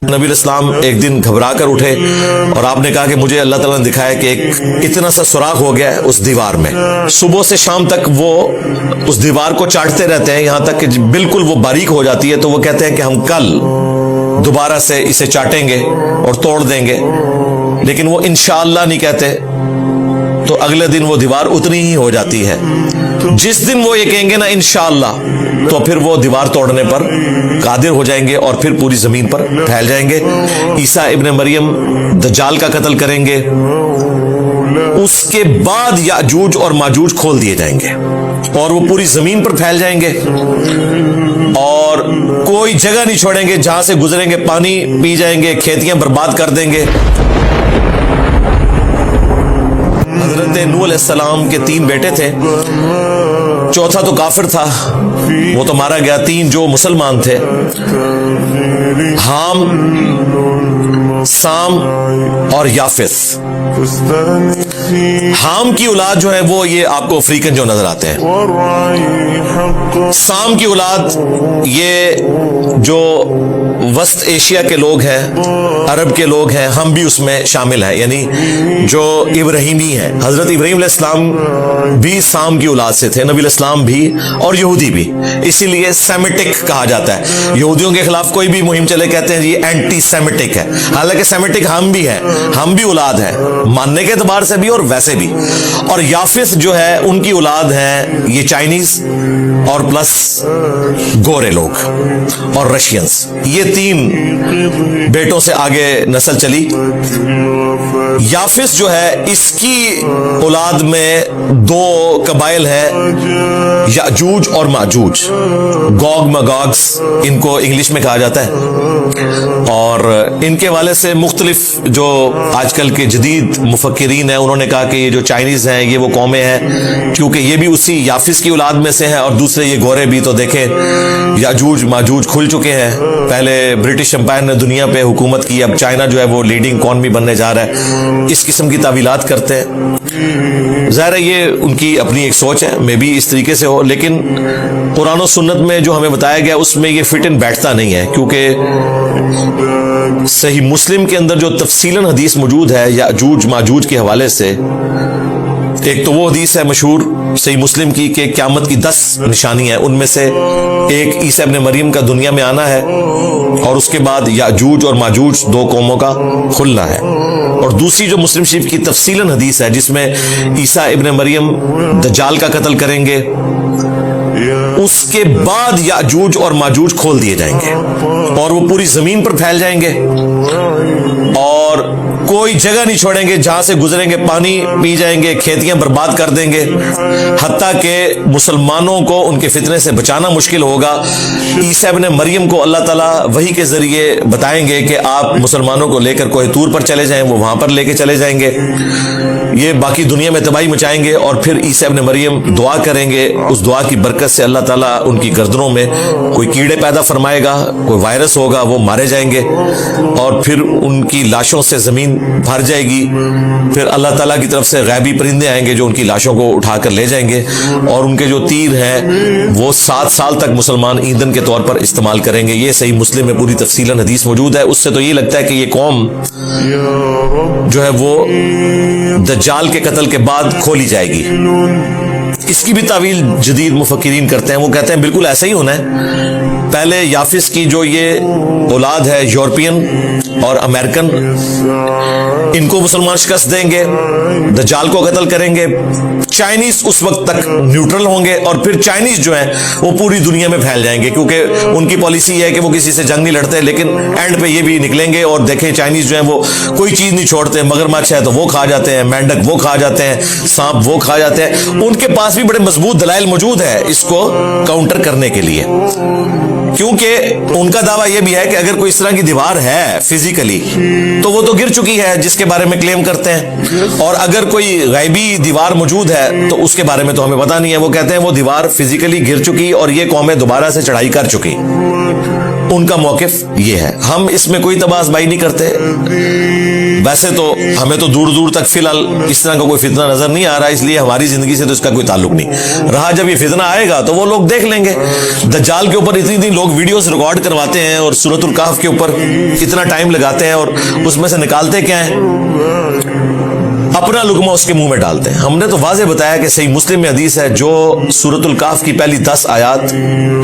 نبی الاسلام ایک دن گھبرا کر اٹھے اور آپ نے کہا کہ مجھے اللہ تعالیٰ نے دکھایا کہ ایک اتنا سا سوراخ ہو گیا ہے اس دیوار میں. صبح سے شام تک وہ اس دیوار کو چاٹتے رہتے ہیں یہاں تک کہ بالکل وہ باریک ہو جاتی ہے. تو وہ کہتے ہیں کہ ہم کل دوبارہ سے اسے چاٹیں گے اور توڑ دیں گے, لیکن وہ انشاءاللہ نہیں کہتے. تو اگلے دن وہ دیوار اتنی ہی ہو جاتی ہے. جس دن وہ یہ کہیں گے نا انشاءاللہ, تو پھر وہ دیوار توڑنے پر قادر ہو جائیں گے اور پھر پوری زمین پر پھیل جائیں گے. عیسیٰ ابن مریم دجال کا قتل کریں گے, اس کے بعد یاجوج اور ماجوج کھول دیے جائیں گے اور وہ پوری زمین پر پھیل جائیں گے اور کوئی جگہ نہیں چھوڑیں گے, جہاں سے گزریں گے پانی پی جائیں گے, کھیتیاں برباد کر دیں گے. حضرت نوح علیہ السلام کے 3 بیٹے تھے, چوتھا تو کافر تھا, وہ تو مارا گیا. 3 جو مسلمان تھے, حام, سام اور یافث. حام کی اولاد جو ہے وہ یہ آپ کو افریقن جو نظر آتے ہیں. سام کی اولاد یہ جو وسط ایشیا کے لوگ ہیں, عرب کے لوگ ہیں, ہم بھی اس میں شامل ہیں, یعنی جو ابراہیمی ہیں. حضرت ابراہیم علیہ السلام بھی سام کی اولاد سے تھے, نبی علیہ السلام بھی اور یہودی بھی. اسی لیے سیمیٹک کہا جاتا ہے. یہودیوں کے خلاف کوئی بھی مہم چلے کہتے ہیں یہ اینٹی سیمیٹک ہے, حالانکہ سیمیٹک ہم بھی ہیں, ہم بھی اولاد ہیں ماننے کے اعتبار سے بھی اور ویسے بھی. اور یافث جو ہے ان کی اولاد ہیں یہ چائنیز اور پلس گورے لوگ اور رشینز. یہ 3 بیٹوں سے آگے نسل چلی. یافث جو ہے اس کی اولاد میں 2 قبائل ہیں, یاجوج اور ماجوج. گوگ مگوگس ان کو انگلش میں کہا جاتا ہے. اور ان کے والے سے مختلف جو آج کل کے جدید مفکرین ہیں انہوں نے کہا کہ یہ جو چائنیز ہیں یہ وہ قومیں ہیں, کیونکہ یہ بھی اسی یافث کی اولاد میں سے ہیں, اور دوسرے یہ گورے بھی. تو دیکھیں یاجوج ماجوج کھل چکے ہیں. پہلے برٹش امپائر نے دنیا پہ حکومت کی, اب چائنا جو ہے وہ لیڈنگ اکانومی بننے جا رہا ہے. اس قسم کی تعویلات کرتے ہیں. ظاہر ہے یہ ان کی اپنی ایک سوچ ہے, میں بھی اس طریقے سے ہو, لیکن قرآن و سنت میں جو ہمیں بتایا گیا اس میں یہ فٹ ان بیٹھتا نہیں ہے. کیونکہ صحیح مسلم کے اندر جو تفصیلاً حدیث موجود ہے یاجوج ماجوج کے حوالے سے, ایک تو وہ حدیث ہے مشہور صحیح مسلم کی کہ قیامت کی 10 نشانی ہیں, ان میں سے ایک عیسیٰ ابن مریم کا دنیا میں آنا ہے, اور اس کے بعد یاجوج اور ماجوج 2 قوموں کا کھلنا ہے. اور دوسری جو مسلم شریف کی تفصیلاً حدیث ہے جس میں عیسیٰ ابن مریم دجال کا قتل کریں گے, اس کے بعد یاجوج اور ماجوج کھول دیے جائیں گے اور وہ پوری زمین پر پھیل جائیں گے اور کوئی جگہ نہیں چھوڑیں گے, جہاں سے گزریں گے پانی پی جائیں گے, کھیتیاں برباد کر دیں گے, حتیٰ کہ مسلمانوں کو ان کے فتنے سے بچانا مشکل ہوگا. عیسیٰ ابن مریم کو اللہ تعالیٰ وحی کے ذریعے بتائیں گے کہ آپ مسلمانوں کو لے کر کوہ طور پر چلے جائیں, وہ وہاں پر لے کے چلے جائیں گے, یہ باقی دنیا میں تباہی مچائیں گے. اور پھر عیسیٰ ابن مریم دعا کریں گے, اس دعا کی برکت سے اللہ تعالیٰ ان کی گردنوں میں کوئی کیڑے پیدا فرمائے گا, کوئی وائرس ہوگا, وہ مارے جائیں گے, اور پھر ان کی لاشوں سے زمین بھر جائے گی. پھر اللہ تعالیٰ کی طرف سے غیبی پرندے آئیں گے جو ان کی لاشوں کو اٹھا کر لے جائیں گے, اور ان کے جو تیر ہیں وہ 7 سال تک مسلمان ایندھن کے طور پر استعمال کریں گے. یہ صحیح مسلم میں پوری تفصیلاً حدیث موجود ہے. اس سے تو یہ لگتا ہے کہ یہ قوم جو ہے وہ دجال کے قتل کے بعد کھولی جائے گی. اس کی بھی تعویل جدید مفکرین کرتے ہیں, وہ کہتے ہیں بالکل ایسا ہی ہونا ہے. پہلے یافث کی جو یہ اولاد ہے یورپین اور امریکن, ان کو مسلمان شکست دیں گے, دجال کو قتل کریں گے. چائنیز اس وقت تک نیوٹرل ہوں گے, اور پھر چائنیز جو ہیں وہ پوری دنیا میں پھیل جائیں گے, کیونکہ ان کی پالیسی ہے کہ وہ کسی سے جنگ نہیں لڑتے, لیکن اینڈ پہ یہ بھی نکلیں گے. اور دیکھیں چائنیز جو ہیں وہ کوئی چیز نہیں چھوڑتے, مگرمچھ ہے تو وہ کھا جاتے ہیں, مینڈک وہ کھا جاتے ہیں, سانپ وہ کھا جاتے ہیں. ان کے پاس بھی بڑے مضبوط دلائل موجود ہے اس کو کاؤنٹر کرنے کے لیے, کیونکہ ان کا دعویٰ یہ بھی ہے کہ اگر کوئی اس طرح کی دیوار ہے فزیکلی تو وہ تو گر چکی ہے جس کے بارے میں کلیم کرتے ہیں, اور اگر کوئی غیبی دیوار موجود ہے تو اس کے بارے میں تو ہمیں پتہ نہیں ہے. وہ کہتے ہیں وہ دیوار فزیکلی گر چکی اور یہ قومیں دوبارہ سے چڑھائی کر چکی. ان کا موقف یہ ہے. ہم اس میں کوئی تباہی نہیں کرتے. ویسے تو ہمیں تو دور دور تک فی الحال اس طرح کا کوئی فتنہ نظر نہیں آ رہا, اس لیے ہماری زندگی سے تو اس کا کوئی تعلق نہیں رہا. جب یہ فتنہ آئے گا تو وہ لوگ دیکھ لیں گے. دجال کے اوپر اتنی لوگ ویڈیوز ریکارڈ کرواتے ہیں اور سورۃ الکہف کے اوپر اتنا ٹائم لگاتے ہیں اور اس میں سے نکالتے کیا ہیں, اپنا لقمہ اس کے منہ میں ڈالتے ہیں. ہم نے تو واضح بتایا کہ صحیح مسلم میں حدیث ہے, جو سورۃ الکہف کی پہلی 10 آیات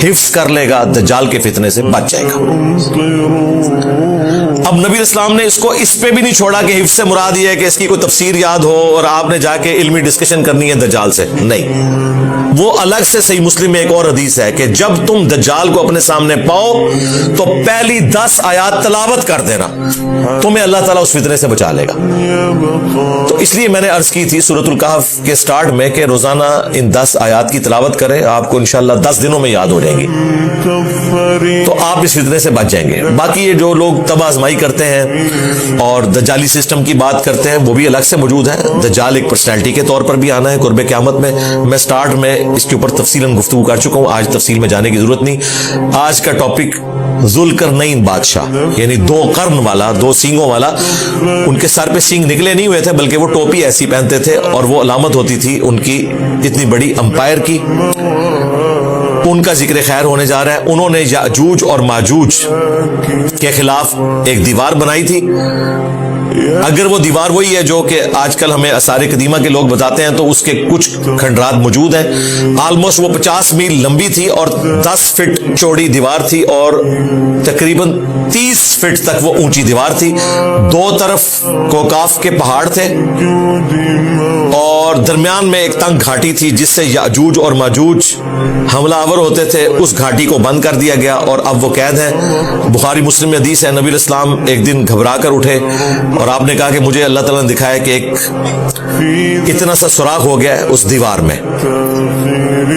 حفظ کر لے گا دجال کے فتنے سے بچ جائے گا. اب نبی اسلام نے اس کو اس پہ بھی نہیں چھوڑا کہ حفظ سے مراد یہ ہے کہ اس کی کوئی تفسیر یاد ہو اور آپ نے جا کے علمی ڈسکشن کرنی ہے دجال سے, نہیں. وہ الگ سے صحیح مسلم میں ایک اور حدیث ہے کہ جب تم دجال کو اپنے سامنے پاؤ تو پہلی 10 آیات تلاوت کر دینا, تمہیں اللہ تعالیٰ اس فتنے سے بچا لے گا. تو اس لیے میں نے عرض کی تھی سورۃ الکہف کے سٹارٹ میں کہ روزانہ ان 10 آیات کی تلاوت کریں, آپ کو انشاءاللہ 10 دنوں میں یاد ہو جائیں گی, تو آپ اس فتنے سے بچ جائیں گے. باقی یہ جو لوگ تباہ آزمائی کرتے ہیں اور دجالی سسٹم کی بات کرتے ہیں, وہ بھی الگ سے موجود ہے. دجال ایک پرسنالٹی کے طور پر بھی آنا ہے قرب قیامت میں. میں سٹارٹ میں اس کے اوپر تفصیلاً گفتگو کر چکا ہوں, آج تفصیل میں جانے کی ضرورت نہیں. آج کا ٹاپک ذوالقرنین بادشاہ, یعنی 2 قرن والا, 2 سینگوں والا. ان کے سر پہ سینگ نکلے نہیں ہوئے تھے بلکہ وہ ٹوپی ایسی پہنتے تھے اور وہ علامت ہوتی تھی ان کی اتنی بڑی امپائر کی. ان کا ذکر خیر ہونے جا رہا ہے. انہوں نے یاجوج اور ماجوج کے خلاف ایک دیوار بنائی تھی. اگر وہ دیوار وہی ہے جو کہ آج کل ہمیں آثار قدیمہ کے لوگ بتاتے ہیں تو اس کے کچھ کھنڈرات موجود ہیں. آلموسٹ وہ 50 میل لمبی تھی اور 10 فٹ چوڑی دیوار تھی اور تقریباً 30 فٹ تک وہ اونچی دیوار تھی. 2 طرف کوکاف کے پہاڑ تھے اور درمیان میں ایک تنگ گھاٹی تھی جس سے یاجوج اور ماجوج حملہ آور ہوتے تھے. اس گھاٹی کو بند کر دیا گیا اور اب وہ قید ہیں. بخاری مسلم میں حدیث ہے, نبی علیہ السلام ایک دن گھبرا کر اٹھے اور آپ نے کہا کہ مجھے اللہ تعالیٰ نے دکھایا کہ ایک اتنا سا سوراخ ہو گیا ہے اس دیوار میں.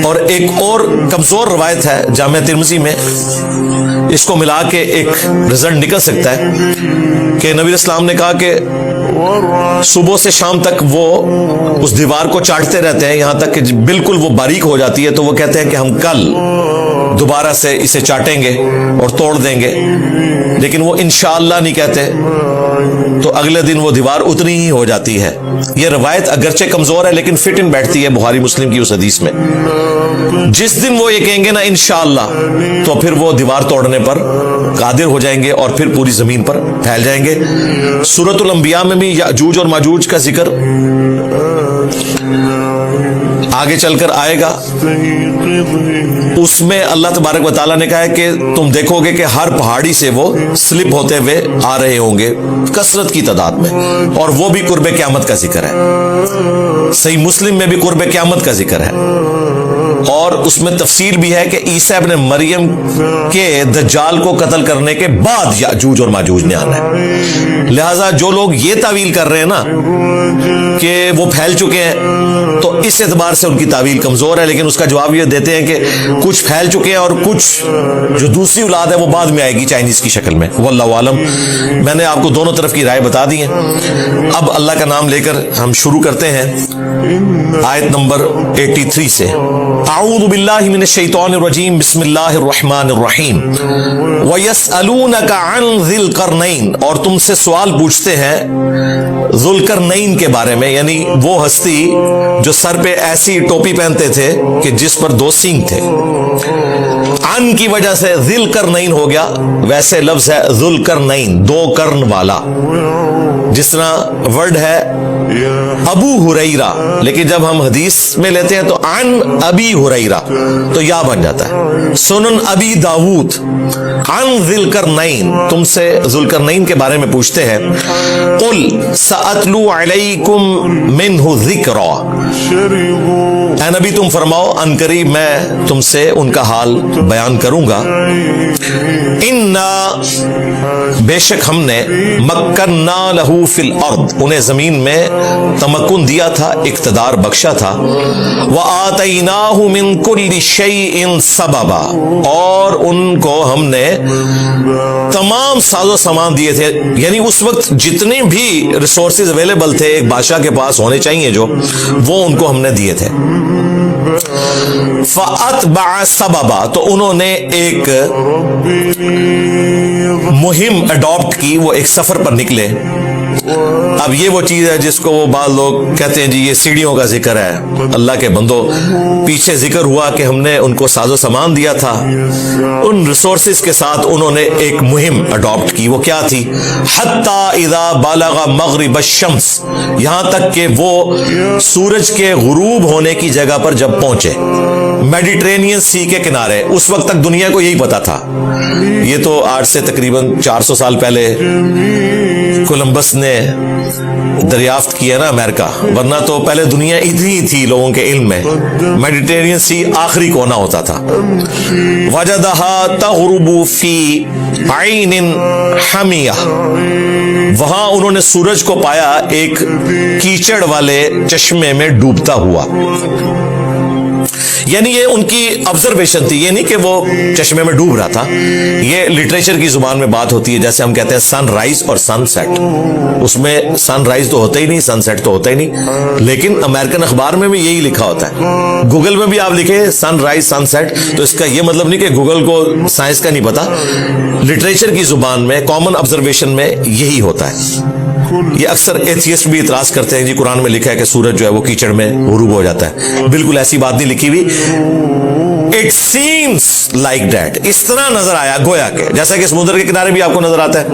اور ایک اور کمزور روایت ہے جامع ترمذی میں, اس کو ملا کے ایک رزلٹ نکل سکتا ہے کہ نبی علیہ السلام نے کہا کہ صبح سے شام تک وہ اس دیوار کو چاٹتے رہتے ہیں یہاں تک کہ بالکل وہ باریک ہو جاتی ہے. تو وہ کہتے ہیں کہ ہم کل دوبارہ سے اسے چاٹیں گے اور توڑ دیں گے, لیکن وہ انشاءاللہ نہیں کہتے. تو اگلے دن وہ دیوار اتنی ہی ہو جاتی ہے. یہ روایت اگرچہ کمزور ہے لیکن فٹ ان بیٹھتی ہے بخاری مسلم کی اس حدیث میں. جس دن وہ یہ کہیں گے نا انشاءاللہ, تو پھر وہ دیوار توڑنے پر قادر ہو جائیں گے اور پھر پوری زمین پر پھیل جائیں گے. سورۃ الانبیاء میں بھی یاجوج اور ماجوج کا ذکر آگے چل کر آئے گا. اس میں اللہ تبارک و تعالیٰ نے کہا ہے کہ تم دیکھو گے کہ ہر پہاڑی سے وہ سلپ ہوتے ہوئے آ رہے ہوں گے کثرت کی تعداد میں, اور وہ بھی قرب قیامت کا ذکر ہے. صحیح مسلم میں بھی قرب قیامت کا ذکر ہے اور اس میں تفصیل بھی ہے کہ عیسیٰ ابن مریم کے دجال کو قتل کرنے کے بعد یاجوج اور ماجوج نے آنا ہے. لہذا جو لوگ یہ تعویل کر رہے ہیں نا کہ وہ پھیل چکے ہیں, تو اس اعتبار سے ان کی تعویل کمزور ہے. لیکن اس کا جواب یہ دیتے ہیں کہ کچھ پھیل چکے ہیں اور کچھ جو دوسری اولاد ہے وہ بعد میں آئے گی چائنیز کی شکل میں, واللہ عالم. میں نے آپ کو دونوں طرف کی رائے بتا دی ہے. اب اللہ کا نام لے کر ہم شروع کرتے ہیں آیت نمبر 83 سے. اعوذ باللہ من الشیطان الرجیم, بسم اللہ الرحمن الرحیم. وَيَسْأَلُونَكَ عَنْ ذِي الْقَرْنَيْنِ, اور تم سے سوال پوچھتے ہیں ذوالقرنین کے بارے میں, یعنی وہ ہستی جو سر پہ ایسی ٹوپی پہنتے تھے کہ جس پر 2 سینگ تھے. عن کی وجہ سے ذی القرنین ہو گیا, ویسے لفظ ہے ذوالقرنین 2 قرن والا, جس طرح ورڈ ہے ابو ہریرہ, لیکن جب ہم حدیث میں لیتے ہیں تو عن ابی ہریرہ تو یا بن جاتا ہے. سنن ابی داود عن ذی القرنین, تم سے ذوالقرنین کے بارے میں پوچھتے ہیں. قل سأتلو علیکم منہ ذکرا, اے نبی تم فرماؤ ان قریب میں تم سے ان کا حال بیان کروں گا. انا, بے شک ہم نے, مکننا لہو فی الارض, انہیں زمین میں تمکن دیا تھا, اقتدار بخشا تھا. وآتیناہ من کل شیء سببا, اور ان کو ہم نے تمام ساز و سامان دیے تھے, یعنی اس وقت جتنے بھی ریسورسز اویلیبل تھے ایک بادشاہ کے پاس ہونے چاہیے جو, وہ ان کو ہم نے دیے تھے. فَأَتْبَعَ سَبَبًا، تو انہوں نے ایک مہم اڈاپٹ کی، وہ ایک سفر پر نکلے۔ اب یہ وہ چیز ہے جس کو وہ بعض لوگ کہتے ہیں جی یہ سیڑھیوں کا ذکر ہے۔ اللہ کے بندو، پیچھے ذکر ہوا کہ ہم نے ان کو ساز و سامان دیا تھا، ان ریسورسز کے ساتھ انہوں نے ایک مہم اڈاپٹ کی۔ وہ کیا تھی؟ حتی اذا بالغ مغرب الشمس، یہاں تک کہ وہ سورج کے غروب ہونے کی جگہ پر جب پہنچے، میڈیٹرینین سی کے کنارے۔ اس وقت تک دنیا کو یہی پتا تھا، یہ تو آج سے تقریباً 400 سال پہلے کولمبس نے دریافت کیا نا امریکہ، ورنہ تو پہلے دنیا اتنی ہی تھی لوگوں کے علم میں، میڈیٹرینین سی آخری کونا ہوتا تھا۔ وجدها تغرب فی عین حمیہ، وہاں انہوں نے سورج کو پایا ایک کیچڑ والے چشمے میں ڈوبتا ہوا۔ یعنی یہ ان کی آبزرویشن تھی، یہ نہیں کہ وہ چشمے میں ڈوب رہا تھا۔ یہ لٹریچر کی زبان میں بات ہوتی ہے، جیسے ہم کہتے ہیں سن رائز اور سن سیٹ، اس میں سن رائز تو ہوتا ہی نہیں، سن سیٹ تو ہوتا ہی نہیں، لیکن امریکن اخبار میں بھی یہی لکھا ہوتا ہے۔ گوگل میں بھی آپ لکھیں سن رائز سن سیٹ، تو اس کا یہ مطلب نہیں کہ گوگل کو سائنس کا نہیں پتا، لٹریچر کی زبان میں کامن آبزرویشن میں یہی ہوتا ہے۔ یہ اکثر ایتھیسٹ بھی اعتراض کرتے ہیں جی قرآن میں لکھا ہے کہ سورج جو ہے وہ کیچڑ میں غروب ہو جاتا ہے، بالکل ایسی بات نہیں لکھی ہوئی۔ It seems like that، اس طرح نظر آیا گویا کہ جیسا کہ سمندر کے کنارے بھی آپ کو نظر آتا ہے۔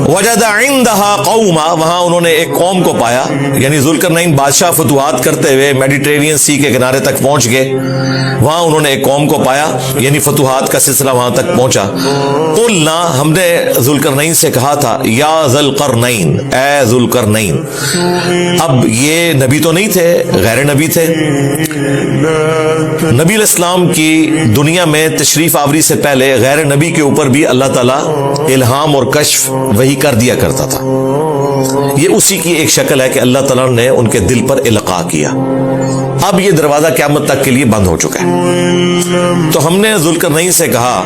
وجد عندها قوما، وہاں انہوں نے ایک قوم کو پایا، یعنی ذوالقرنین بادشاہ فتوحات کرتے ہوئے میڈیٹرینین سی کے کنارے تک پہنچ گئے، وہاں انہوں نے ایک قوم کو پایا، یعنی فتوحات کا سلسلہ وہاں تک پہنچا۔ قلنا، ہم نے ذوالقرنین سے کہا تھا، یا ذوالقرنین، اے ذوالقرنین۔ اب یہ نبی تو نہیں تھے، غیر نبی تھے۔ نبی علیہ السلام کی دنیا میں تشریف آوری سے پہلے غیر نبی کے اوپر بھی اللہ تعالیٰ الہام اور کشف وہی کر دیا کرتا تھا۔ یہ اسی کی ایک شکل ہے کہ اللہ تعالیٰ نے ان کے دل پر القاء کیا۔ اب یہ دروازہ قیامت تک کے لیے بند ہو چکا ہے۔ تو ہم نے ذوالقرنین سے کہا،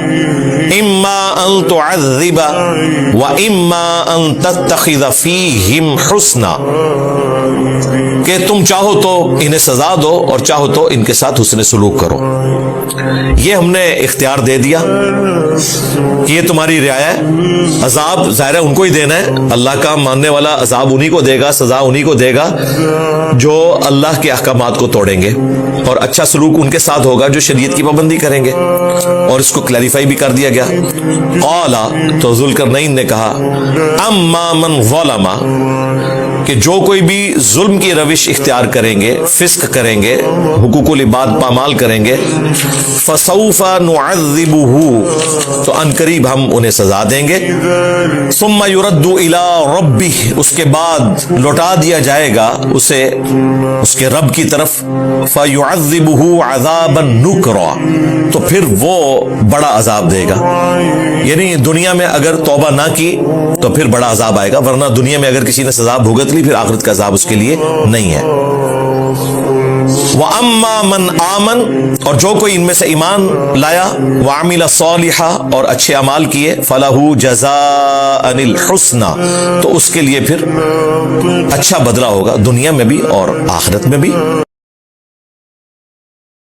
اما ان تعذب و اما ان تتخذ فیہم حسنا، کہ تم چاہو تو انہیں سزا دو اور چاہو تو ان کے ساتھ حسن سلوک کرو۔ یہ ہم نے اختیار دے دیا کہ یہ تمہاری رعایا ہے، عذاب ظاہر ہے ان کو ہی دینا ہے، اللہ کا ماننے والا عذاب انہی کو دے گا، سزا انہی کو دے گا جو اللہ کے احکامات کو توڑیں گے، اور اچھا سلوک ان کے ساتھ ہوگا جو شریعت کی پابندی کریں گے، اور اس کو کلیریفائی بھی کر دیا گیا۔ قال، تو ذوالقرنین نے کہا، اما من ظلم، کہ جو کوئی بھی ظلم کی روش اختیار کریں گے، فسق کریں گے، حقوق العباد پامال کریں گے، فسوف نعذبہ، تو عنقریب ہم انہیں سزا دیں گے، ثم يرد الى ربہ، اس کے بعد لوٹا دیا جائے گا اسے اس کے رب کی طرف، فیعذبہ عذابا نکرا، تو پھر وہ بڑا عذاب دے گا۔ یعنی دنیا میں اگر توبہ نہ کی تو پھر بڑا عذاب آئے گا، ورنہ دنیا میں اگر کسی نے سزا بھگت لی پھر آخرت کا عذاب اس کے لیے نہیں ہے۔ وَأَمَّا مَنْ آمَنَ، اور جو کوئی ان میں سے ایمان لایا، وَعَمِلَ صَالِحًا، اور اچھے اعمال کیے، فَلَهُ جَزَاءً الْحُسْنَى، تو اس کے لیے پھر اچھا بدلہ ہوگا دنیا میں بھی اور آخرت میں بھی۔